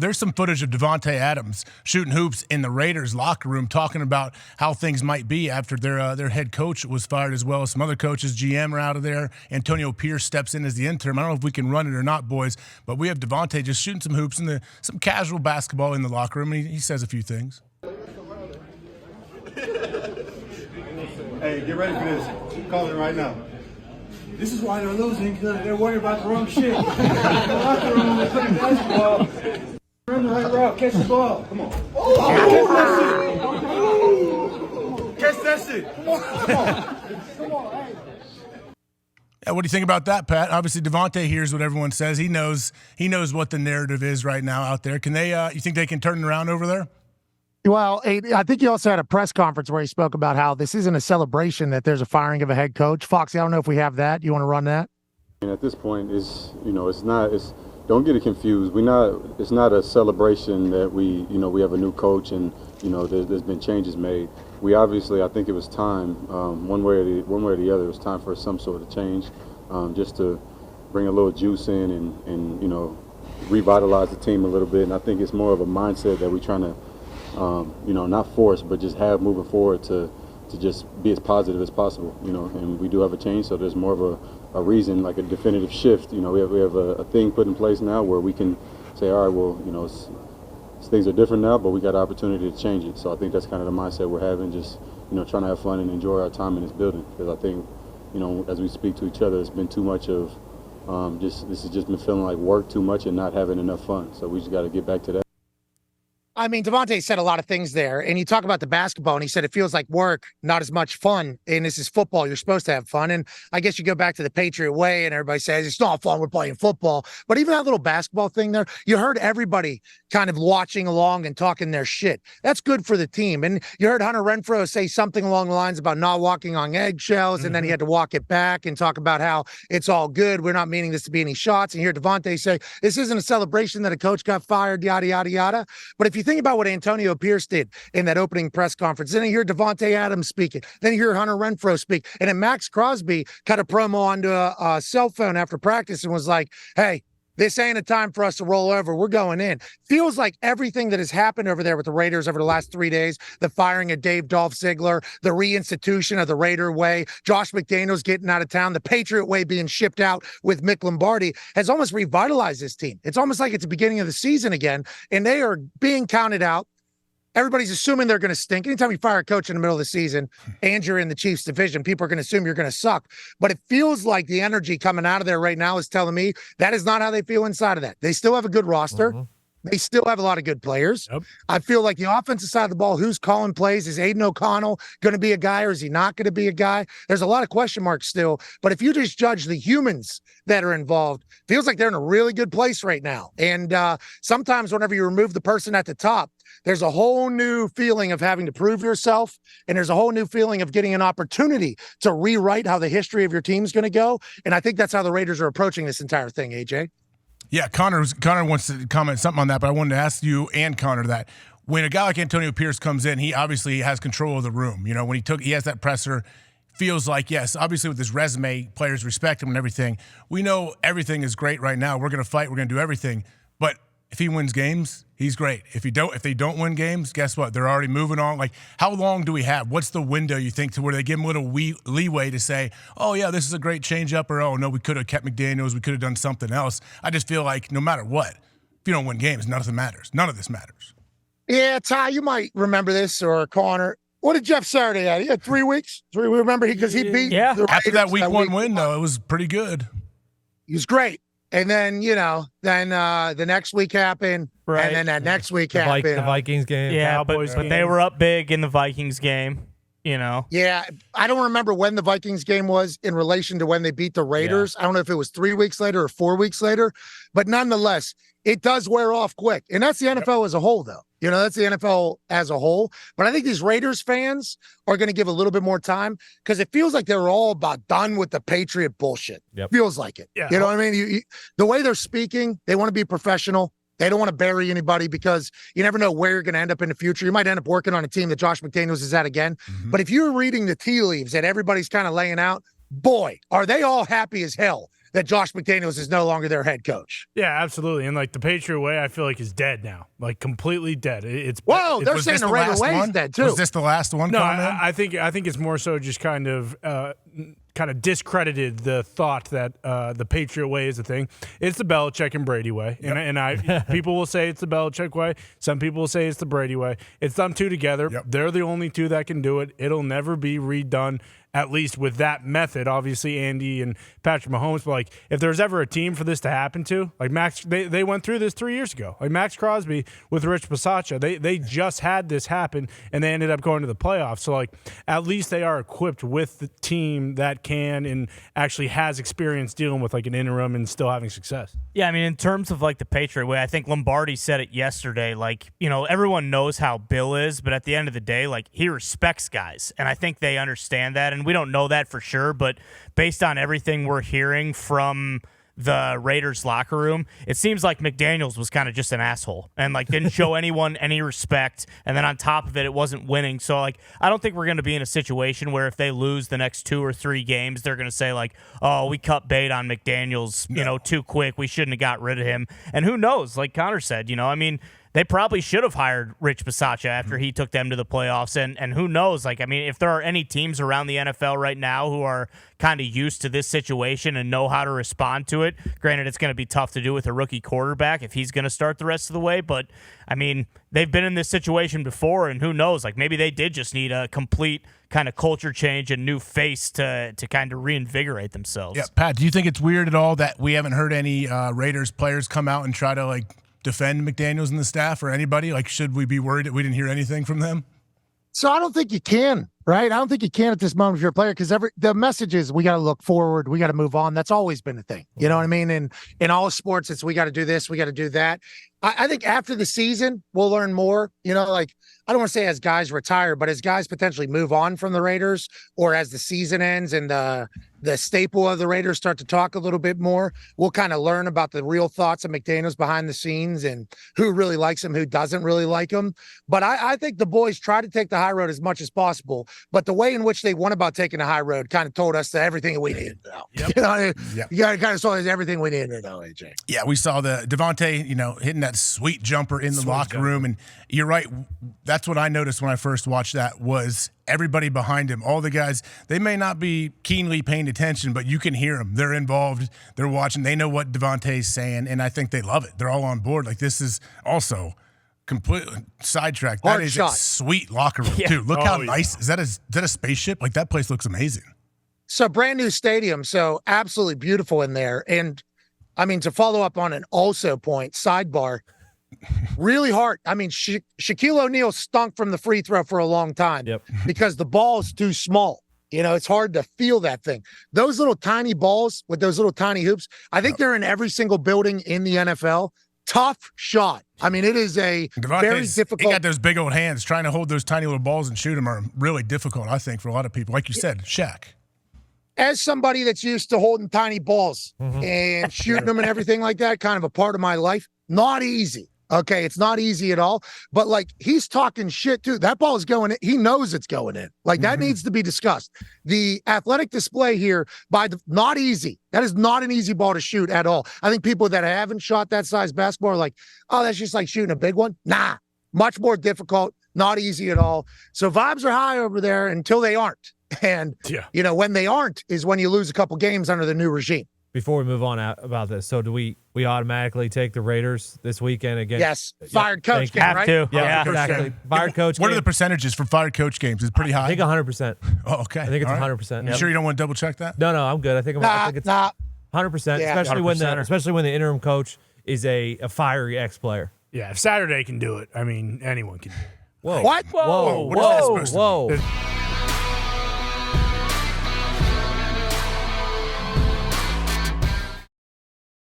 There's some footage of Davante Adams shooting hoops in the Raiders locker room, talking about how things might be after their head coach was fired, as well as some other coaches. GM are out of there. Antonio Pierce steps in as the interim. I don't know if we can run it or not, boys, but we have Davante just shooting some hoops and some casual basketball in the locker room, and he says a few things. Hey, get ready for this. I'm calling it right now. This is why they're losing, because they're worried about the wrong shit. In the locker room, they're playing basketball. Run the right route, catch the ball. Come on. Catch that shit. Come on. Yeah, what do you think about that, Pat? Obviously, Davante hears what everyone says. He knows what the narrative is right now out there. Can they? You think they can turn it around over there? Well, I think he also had a press conference where he spoke about how this isn't a celebration that there's a firing of a head coach. Foxy, I don't know if we have that. You want to run that? And at this point, it's not. Don't get it confused. It's not a celebration that we have a new coach and there's been changes made. We obviously, I think it was time, one way or the other, it was time for some sort of change, just to bring a little juice in and revitalize the team a little bit. And I think it's more of a mindset that we're trying to, not force, but just have moving forward to just be as positive as possible. And we do have a change, so there's more of a reason, like a definitive shift. We have a thing put in place now where we can say, all right, well, things are different now, but we got an opportunity to change it. So I think that's kind of the mindset we're having, just trying to have fun and enjoy our time in this building. Because I think, as we speak to each other, it's been too much of this has just been feeling like work too much and not having enough fun. So we just got to get back to that. I mean, Davante said a lot of things there, and you talk about the basketball, and he said it feels like work, not as much fun, and this is football. You're supposed to have fun, and I guess you go back to the Patriot way, and everybody says, it's not fun, we're playing football, but even that little basketball thing there, you heard everybody kind of watching along and talking their shit. That's good for the team, and you heard Hunter Renfrow say something along the lines about not walking on eggshells, and then he had to walk it back and talk about how it's all good, we're not meaning this to be any shots, and you hear Davante say, this isn't a celebration that a coach got fired, yada, yada, yada, but if you think about what Antonio Pierce did in that opening press conference, then you hear Davante Adams speaking, then you hear Hunter Renfrow speak, and then Max Crosby cut a promo onto a cell phone after practice and was like, hey, this ain't a time for us to roll over. We're going in. Feels like everything that has happened over there with the Raiders over the last 3 days, the firing of Dave Dolph Ziggler, the reinstitution of the Raider way, Josh McDaniels getting out of town, the Patriot way being shipped out with Mick Lombardi has almost revitalized this team. It's almost like it's the beginning of the season again, and they are being counted out. Everybody's assuming they're going to stink. Anytime you fire a coach in the middle of the season and you're in the Chiefs division, people are going to assume you're going to suck. But it feels like the energy coming out of there right now is telling me that is not how they feel inside of that. They still have a good roster. They still have a lot of good players. Yep. I feel like the offensive side of the ball, who's calling plays? Is Aiden O'Connell going to be a guy or is he not going to be a guy? There's a lot of question marks still. But if you just judge the humans that are involved, feels like they're in a really good place right now. And sometimes whenever you remove the person at the top, there's a whole new feeling of having to prove yourself, and there's a whole new feeling of getting an opportunity to rewrite how the history of your team's going to go. And I think that's how the Raiders are approaching this entire thing, AJ. Yeah, Connor wants to comment something on that, but I wanted to ask you and Connor that when a guy like Antonio Pierce comes in, he obviously has control of the room. When he has that presser, feels like, yes, obviously with his resume, players respect him and everything. We know everything is great right now. We're going to fight. We're going to do everything. But if he wins games, he's great. If they don't win games, guess what? They're already moving on. Like, how long do we have? What's the window, you think, to where they give him a little leeway to say, oh, yeah, this is a great change-up, or, oh, no, we could have kept McDaniels, we could have done something else. I just feel like no matter what, if you don't win games, nothing matters. None of this matters. Yeah, Ty, you might remember this, or Connor. What did Jeff Saturday have? He had 3 weeks. We remember because he beat the Raiders. After that week one win, though, it was pretty good. He was great. And then, the next week happened, right. And then that next week happened. The Vikings game. Yeah, but they were up big in the Vikings game, Yeah, I don't remember when the Vikings game was in relation to when they beat the Raiders. Yeah. I don't know if it was 3 weeks later or 4 weeks later, but nonetheless, it does wear off quick. And that's the NFL as a whole, though. That's the NFL as a whole. But I think these Raiders fans are going to give a little bit more time because it feels like they're all about done with the Patriot bullshit. Yep. Feels like it. Yeah. You know what I mean? The way they're speaking, they want to be professional. They don't want to bury anybody because you never know where you're going to end up in the future. You might end up working on a team that Josh McDaniels is at again. Mm-hmm. But if you're reading the tea leaves that everybody's kind of laying out, boy, are they all happy as hell that Josh McDaniels is no longer their head coach. Yeah, absolutely. And like the Patriot way, I feel like is dead now, like completely dead. Whoa, they're was saying this the the Raider last way is one? dead too. Was this the last one? No, Conrad? I think it's more so just kind of discredited the thought that the Patriot way is a thing. It's the Belichick and Brady way, and people will say it's the Belichick way. Some people will say it's the Brady way. It's them two together. Yep. They're the only two that can do it. It'll never be redone. At least with that method, obviously Andy and Patrick Mahomes. But like, if there's ever a team for this to happen to, like Max, they went through this 3 years ago. Like Max Crosby with Rich Bisaccia, they just had this happen and they ended up going to the playoffs. So like, at least they are equipped with the team that can and actually has experience dealing with like an interim and still having success. Yeah, I mean, in terms of like the Patriot way, I think Lombardi said it yesterday. Like, everyone knows how Bill is, but at the end of the day, like, he respects guys, and I think they understand that. And we don't know that for sure, but based on everything we're hearing from the Raiders locker room, it seems like McDaniels was kind of just an asshole and like didn't show anyone any respect. And then on top of it, it wasn't winning. So like, I don't think we're going to be in a situation where if they lose the next 2 or 3 games, they're going to say like, oh, we cut bait on McDaniels, too quick. We shouldn't have got rid of him. And who knows? Like Connor said, I mean, they probably should have hired Rich Bisaccia after he took them to the playoffs. And who knows? Like, I mean, if there are any teams around the NFL right now who are kind of used to this situation and know how to respond to it, granted, it's going to be tough to do with a rookie quarterback if he's going to start the rest of the way. But, I mean, they've been in this situation before, and who knows? Like, maybe they did just need a complete kind of culture change and new face to kind of reinvigorate themselves. Yeah, Pat, do you think it's weird at all that we haven't heard any Raiders players come out and try to, like, defend McDaniels and the staff or anybody? Like, should we be worried that we didn't hear anything from them? So I don't think you can, right? I don't think you can at this moment if you're a player, because the message is we got to look forward, we got to move on. That's always been a thing. You know what I mean? And in all sports, it's we got to do this, we got to do that. I think after the season, we'll learn more. Like, I don't want to say as guys retire, but as guys potentially move on from the Raiders, or as the season ends and the staple of the Raiders start to talk a little bit more, we'll kind of learn about the real thoughts of McDaniels behind the scenes and who really likes him, who doesn't really like him. But I think the boys try to take the high road as much as possible. But the way in which they went about taking the high road kind of told us that everything we needed to know. Yep. You got to kind of saw everything we needed to know, AJ. Yeah, we saw the Davante, hitting that sweet jumper in the locker room. And you're right. That's what I noticed when I first watched that was everybody behind him, all the guys, they may not be keenly paying attention, but you can hear them. They're involved. They're watching. They know what Davante's saying, and I think they love it. They're all on board. Like, this is also completely sidetracked. That is a sweet locker room, too. Look how nice. Is that a spaceship? Like, that place looks amazing. So brand new stadium. So absolutely beautiful in there. And I mean, to follow up on an also point, sidebar, really hard. I mean, Shaquille O'Neal stunk from the free throw for a long time because the ball's too small. It's hard to feel that thing. Those little tiny balls with those little tiny hoops, I think they're in every single building in the NFL. Tough shot. I mean, it is a very difficult. He got those big old hands. Trying to hold those tiny little balls and shoot them are really difficult, I think, for a lot of people. Like you said, Shaq. As somebody that's used to holding tiny balls and shooting them and everything like that, kind of a part of my life, not easy. Okay, it's not easy at all. But, like, he's talking shit, too. That ball is going in. He knows it's going in. Like, that needs to be discussed. The athletic display here, not easy. That is not an easy ball to shoot at all. I think people that haven't shot that size basketball are like, oh, that's just like shooting a big one. Nah, much more difficult, not easy at all. So vibes are high over there until they aren't. And, when they aren't is when you lose a couple games under the new regime. Before we move on about this, so do we automatically take the Raiders this weekend again? Yes, fired coach game, Have right? to. Yeah, exactly. Fired coach What game. are the percentages for fired coach games? Is it pretty high? I think 100%. Oh, okay. I think it's All right. 100%. You sure you don't want to double check that? No, I'm good. I think it's 100%, Yeah. especially when the interim coach is a fiery ex-player. Yeah, if Saturday can do it, I mean, anyone can do it. Whoa. What? Whoa. What is that supposed to Whoa. mean?